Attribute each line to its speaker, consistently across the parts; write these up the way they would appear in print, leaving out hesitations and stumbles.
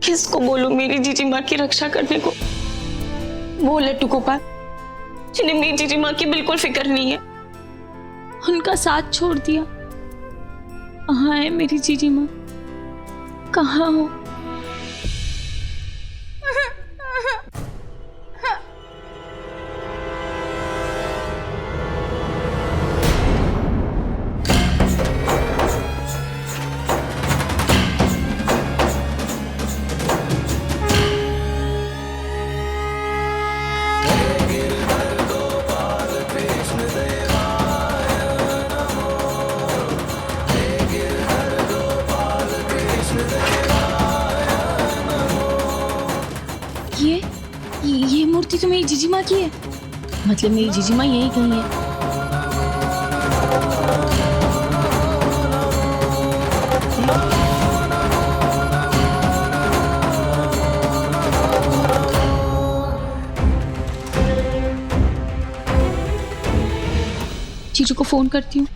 Speaker 1: किसको बोलूं मेरी जीजी माँ की रक्षा करने को? वो लट्टू गोपाल जिन्हें मेरी जीजी माँ की बिल्कुल फिक्र नहीं है, उनका साथ छोड़ दिया। कहाँ है मेरी जीजी माँ? कहाँ हो? ये मूर्ति तो मेरी जीजी माँ की है। मतलब मेरी जीजी माँ यही कहीं है। जीजू को फोन करती हूँ।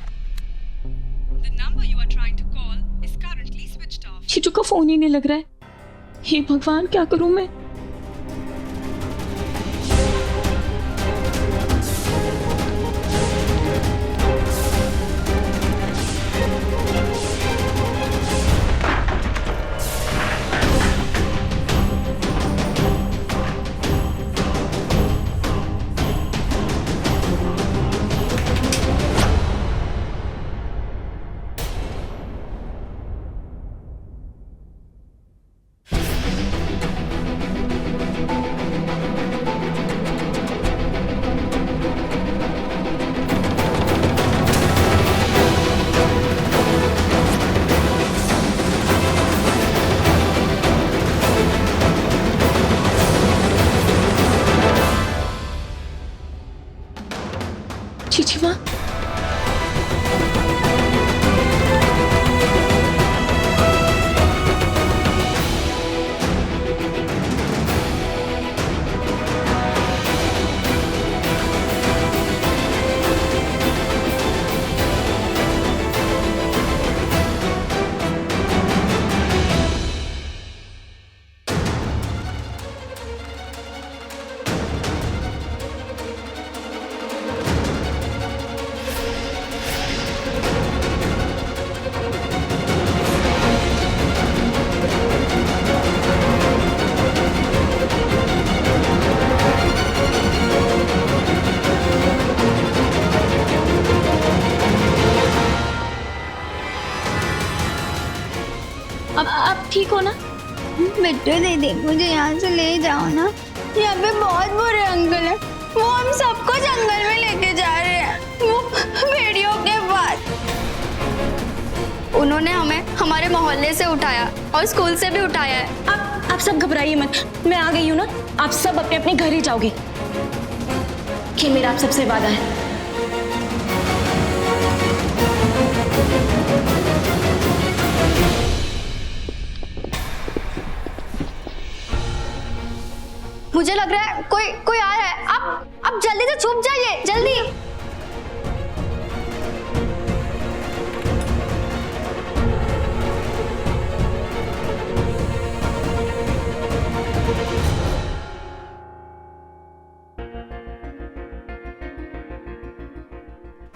Speaker 1: जीजू का फोन ही नहीं लग रहा है। हे भगवान, क्या करूं मैं? जीजी माँ, अब ठीक हो ना?
Speaker 2: बिट्टू दीदी, मुझे यहाँ से ले जाओ ना। यहाँ पे बहुत बुरे अंकल हैं। वो हम सबको जंगल में लेके जा रहे हैं, वो भेड़ियों के पास। उन्होंने हमें हमारे मोहल्ले से उठाया और स्कूल से भी उठाया है।
Speaker 1: आप सब घबराइए मत, मैं आ गई हूँ ना। आप सब अपने अपने घर ही जाओगे। कि मेरा आप सबसे वादा है।
Speaker 2: मुझे लग रहा है कोई आ रहा है। आप जल्दी से छुप जाइए, जल्दी।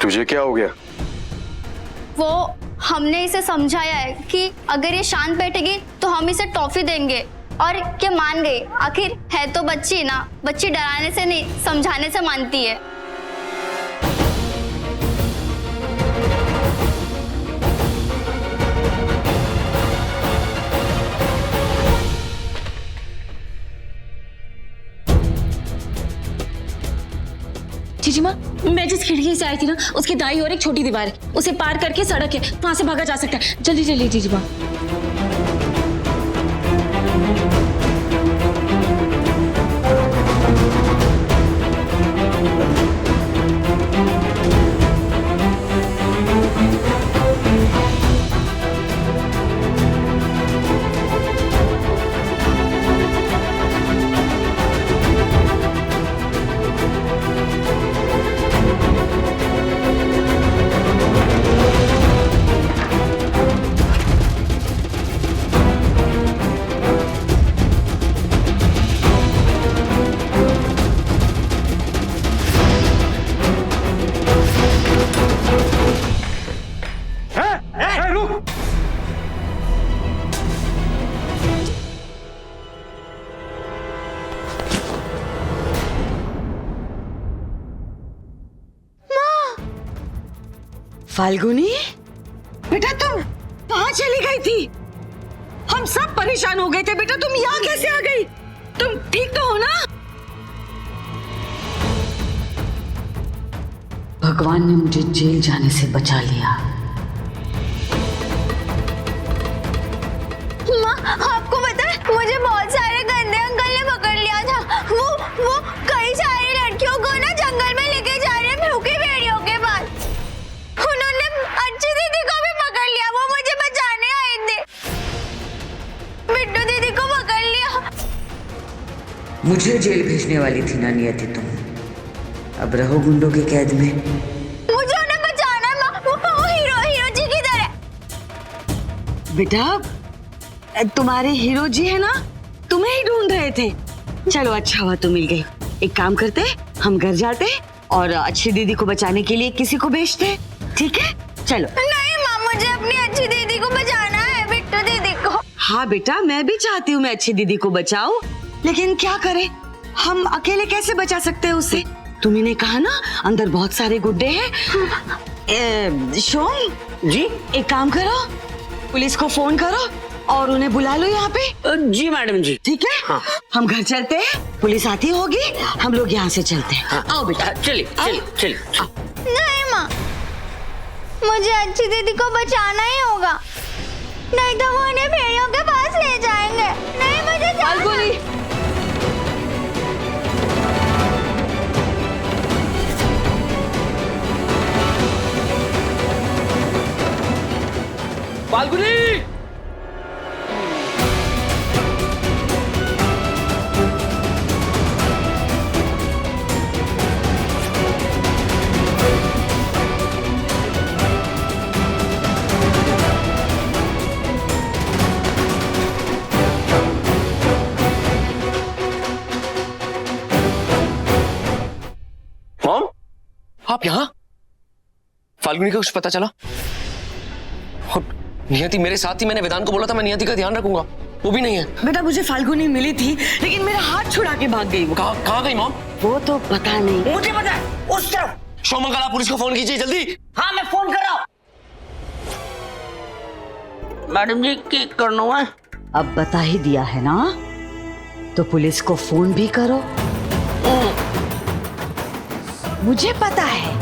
Speaker 3: तुझे क्या हो गया?
Speaker 2: वो हमने इसे समझाया है कि अगर ये शांत बैठेगी तो हम इसे टॉफी देंगे, और ये मान गई। आखिर है तो बच्ची ना, बच्ची डराने से नहीं समझाने से मानती है।
Speaker 1: जीजी माँ, मैं जिस खिड़की से आई थी ना, उसकी दाईं ओर एक छोटी दीवार है। उसे पार करके सड़क है, वहां से भागा जा सकता है। जल्दी चलिए जीजी माँ।
Speaker 3: फाल्गुनी, बेटा तुम कहाँ चली गई थी? हम सब परेशान हो गए थे बेटा, तुम यहाँ कैसे आ गई? तुम ठीक तो हो ना?
Speaker 4: भगवान ने मुझे जेल जाने से बचा लिया।
Speaker 2: माँ, आपको पता है मुझे बहुत सारे गंदे अंकल ने पकड़ लिया था। वो कई सारी लड़कियों को ना जंगल में लेके जा रहे हैं भूखी भेड़ियों के पास। उन्होंने अच्छी दीदी को भी पकड़ लिया, वो मुझे बचाने आई थी। बिट्टू दीदी को पकड़ लिया।
Speaker 4: मुझे जेल भेजने वाली थी ना नियति तुम, अब रहो गुंडों की कैद में।
Speaker 2: मुझे उन्हें बचाना है माँ, वो हीरो जी की तरह।
Speaker 3: बेटा तुम्हारे हीरो जी है ना, तुम्हें ही ढूंढ रहे थे। चलो अच्छा हुआ तुम मिल गई। एक काम करते, हम घर जाते और अच्छी दीदी को बचाने के लिए किसी को भेजते, ठीक है? चलो।
Speaker 2: नहीं माँ, मुझे अपनी अच्छी दीदी को बचाना है, बिट्टू दीदी को।
Speaker 3: हाँ बेटा, मैं भी चाहती हूँ मैं अच्छी दीदी को बचाऊं, लेकिन क्या करें, हम अकेले कैसे बचा सकते हैं उसे? तुम्ही ने कहा ना अंदर बहुत सारे गुड्डे हैं। शोम
Speaker 5: जी
Speaker 3: एक काम करो, पुलिस को फोन करो और उन्हें बुला लो यहाँ पे।
Speaker 5: जी मैडम जी।
Speaker 3: ठीक है?
Speaker 5: हाँ।
Speaker 3: हम घर चलते हैं, पुलिस आती होगी, हम लोग यहाँ से चलते हैं।
Speaker 5: हाँ।
Speaker 3: आओ बेटा।
Speaker 5: चलिए चलिए चलिए।
Speaker 2: नहीं माँ, मुझे अच्छी दीदी को बचाना ही होगा, नहीं तो वो उन्हें भेड़ियों के पास ले जाएंगे। नहीं, मुझे
Speaker 3: फाल्गुनी,
Speaker 5: फाल्गुनी, मॉम आप यहाँ? फाल्गुनी का कुछ पता चला? और नियति मेरे साथ ही, मैंने वेदांत को बोला था मैं नियति का ध्यान रखूंगा, वो भी नहीं है।
Speaker 3: बेटा मुझे फाल्गुनी मिली थी, लेकिन मेरा हाथ छुड़ा के भाग गई वो।
Speaker 5: कहाँ गई मॉम?
Speaker 3: वो तो पता नहीं।
Speaker 5: मुझे पता है, उस तरफ। शोमंगल आप पुलिस को फोन कीजिए जल्दी।
Speaker 6: हाँ मैं फोन कर रहा हूँ। मैडम जी क्या करना है?
Speaker 4: अब बता ही दिया है ना, तो पुलिस को फोन भी करो। मुझे पता है।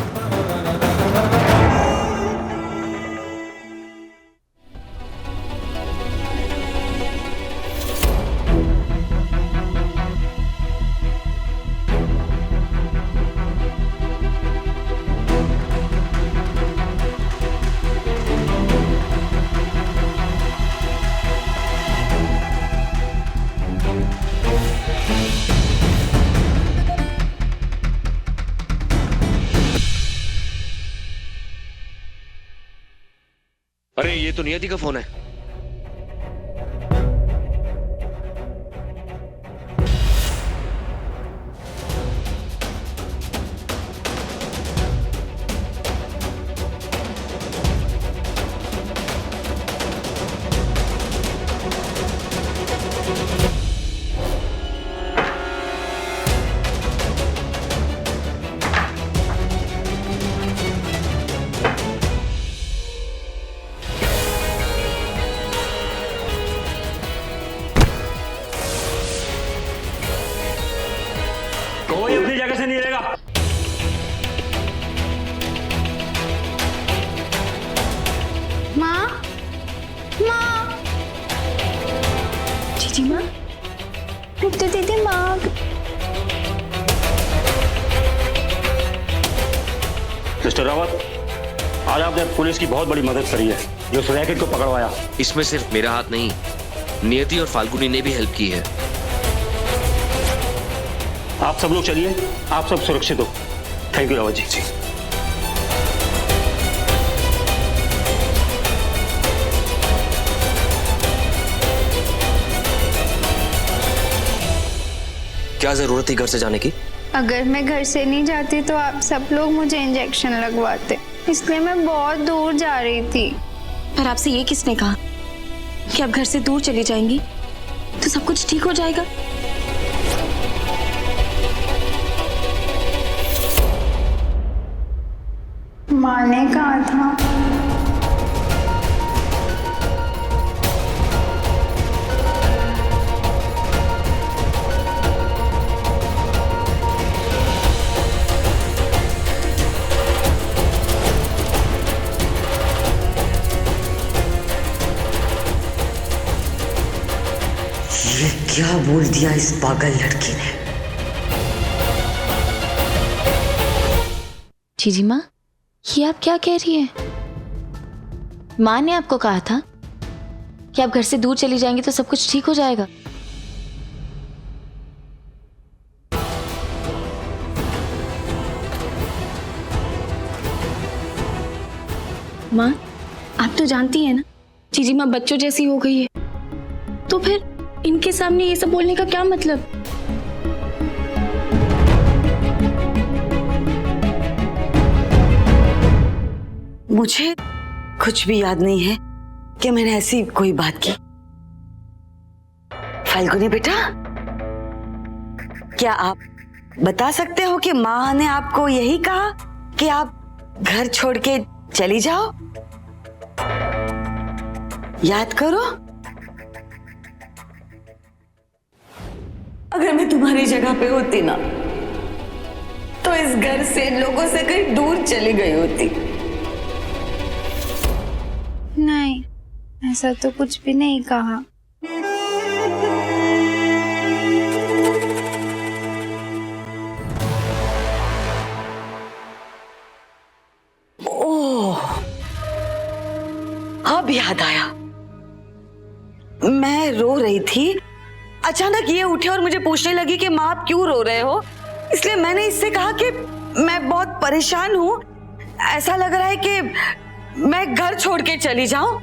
Speaker 7: अरे ये तो नियति का फोन है।
Speaker 8: कोई अपनी जगह से नहीं रहेगा।
Speaker 2: माँ, माँ,
Speaker 1: जीजी माँ,
Speaker 2: बिट्टू दीदी माँ।
Speaker 8: मिस्टर रावत, आज आपने पुलिस की बहुत बड़ी मदद करी है, जो उस रैकेट को पकड़वाया।
Speaker 7: इसमें सिर्फ मेरा हाथ नहीं, नियति और फाल्गुनी ने भी हेल्प की है।
Speaker 8: आप सब लोग चलिए, आप सब सुरक्षित हो। Thank you Rawat ji.
Speaker 7: क्या जरूरत थी घर से जाने की?
Speaker 2: अगर मैं घर से नहीं जाती तो आप सब लोग मुझे इंजेक्शन लगवाते, इसलिए मैं बहुत दूर जा रही थी।
Speaker 1: पर आपसे ये किसने कहा कि आप घर से दूर चली जाएंगी तो सब कुछ ठीक हो जाएगा?
Speaker 9: माँ ने कहा था
Speaker 4: ये क्या बोल दिया इस पागल लड़की ने?
Speaker 1: जीजी माँ, ये आप क्या कह रही हैं? माँ ने आपको कहा था कि आप घर से दूर चली जाएंगी तो सब कुछ ठीक हो जाएगा। माँ, आप तो जानती हैं ना, जीजी माँ बच्चों जैसी हो गई है, तो फिर इनके सामने ये सब बोलने का क्या मतलब?
Speaker 3: मुझे कुछ भी याद नहीं है कि मैंने ऐसी कोई बात की। फाल्गुनी बेटा, क्या आप बता सकते हो कि माँ ने आपको यही कहा कि आप घर छोड़ के चली जाओ? याद करो, अगर मैं तुम्हारी जगह पे होती ना तो इस घर से लोगों से कहीं दूर चली गई होती।
Speaker 9: नहीं, ऐसा तो कुछ भी नहीं कहा।
Speaker 3: ओह, अब याद आया, मैं रो रही थी, अचानक ये उठे और मुझे पूछने लगी कि माँ आप क्यों रो रहे हो, इसलिए मैंने इससे कहा कि मैं बहुत परेशान हूँ, ऐसा लग रहा है कि मैं घर छोड़ के चली जाऊं।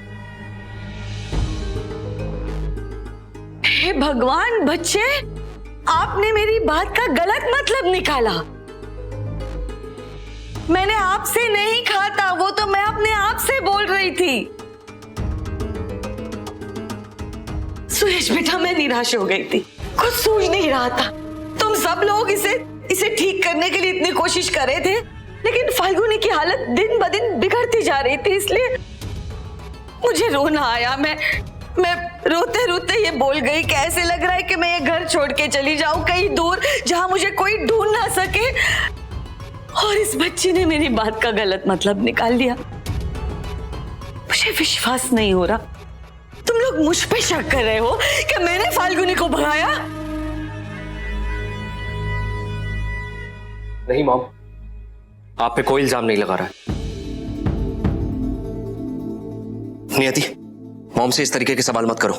Speaker 3: हे भगवान बच्चे, आपने मेरी बात का गलत मतलब निकाला। मैंने आपसे नहीं कहा था, वो तो मैं अपने आप से बोल रही थी। सुरेश बेटा, मैं निराश हो गई थी, कुछ सूझ नहीं रहा था। तुम सब लोग इसे ठीक करने के लिए इतनी कोशिश कर रहे थे, लेकिन फाल्गुनी की हालत दिन ब दिन बिगड़ती जा रही थी, इसलिए मुझे रोना आया। मैं रोते रोते ये बोल गई कि ऐसे लग रहा है कि मैं ये घर छोड़ के चली जाऊं कहीं दूर, जहां मुझे कोई ढूंढ ना सके। और इस बच्ची ने मेरी बात का गलत मतलब निकाल लिया। मुझे विश्वास नहीं हो रहा, तुम लोग मुझ पे शक कर रहे हो कि मैंने फाल्गुनी को भगाया?
Speaker 5: नहीं मॉम, आप पे कोई इल्जाम नहीं लगा रहा है। नियति, मॉम से इस तरीके के सवाल मत करो।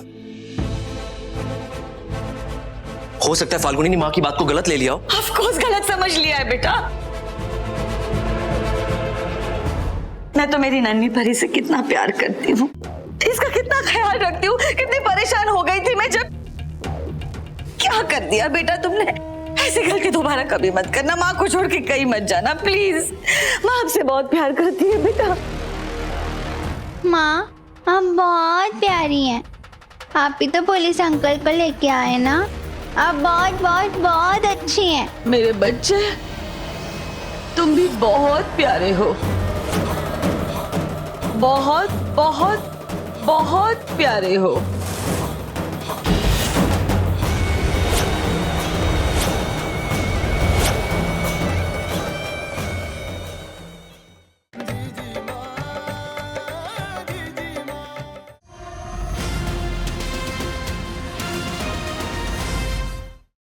Speaker 5: हो सकता है फाल्गुनी ने माँ की बात को गलत ले लिया हो।
Speaker 3: ऑफ कोर्स गलत समझ लिया है बेटा। मैं तो मेरी नन्ही परी से कितना प्यार करती हूँ, इसका कितना ख्याल रखती हूँ, कितनी परेशान हो गई थी मैं जब। क्या कर दिया बेटा तुमने? ऐसी गलती दोबारा कभी मत करना, माँ को छोड़ के कहीं मत जाना प्लीज। माँ आपसे बहुत प्यार करती है बेटा।
Speaker 2: माँ, आप बहुत प्यारी हैं। आप ही तो पुलिस अंकल को लेके आए ना। आप बहुत बहुत बहुत अच्छी हैं।
Speaker 3: मेरे बच्चे, तुम भी बहुत प्यारे हो, बहुत बहुत बहुत प्यारे हो।